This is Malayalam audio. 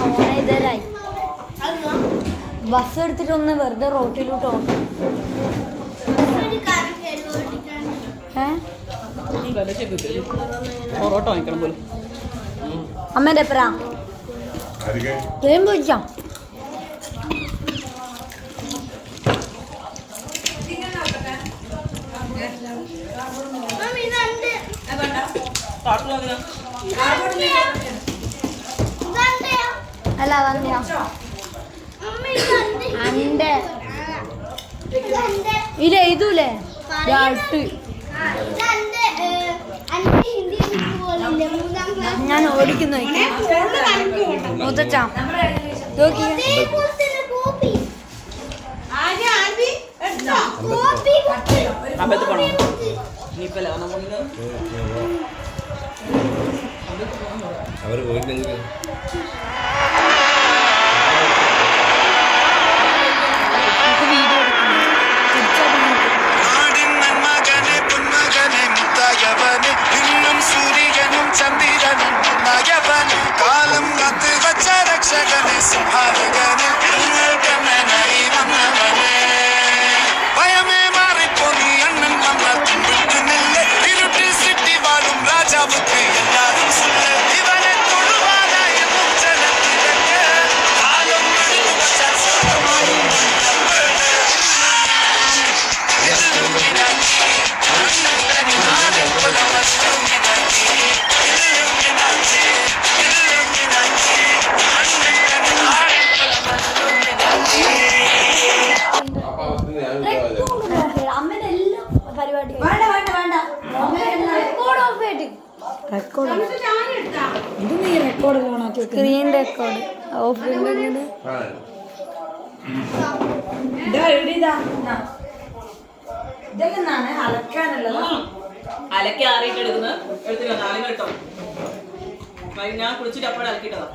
ഓണേതരായി ബസ് എടുത്തിട്ടൊന്ന് വെറുതെ റോട്ടിലോട്ട് ഓട്ടം. അമ്മേന്റെ എപ്പറാ പോയിച്ചാ അല്ല വന്നിയാ അന്റെ ഇല്ല ഇതൂലേ ഞാൻ ഓടിക്കുന്നു മുത്തച്ഛ അവര് പോയിട്ടെങ്കിൽ കാലം കാത്ത് വച്ച രക്ഷകനെ സംഹാരകനെ ഭയമേ മാറിപ്പോ നീ അണ്ണൻ നമ്മൾ വിട്ടുന്നില്ലേ ഇരുട്ടിൽ സിറ്റി വാഴും രാജാവുക്ക് എല്ലാരും ഇവനെ തൊടുവാനായ മുച്ചലത്തിലേക്ക് കാലം സ്ക്രീൻ റെക്കോർഡ് ഓഫ് അലക്കി ആറിയിട്ട് എടുക്കുന്നത് എടുത്തില്ല നാളെ കേട്ടോ ഞാൻ കുളിച്ചിട്ട് അപ്പോഴെ അലക്കിട്ടതാ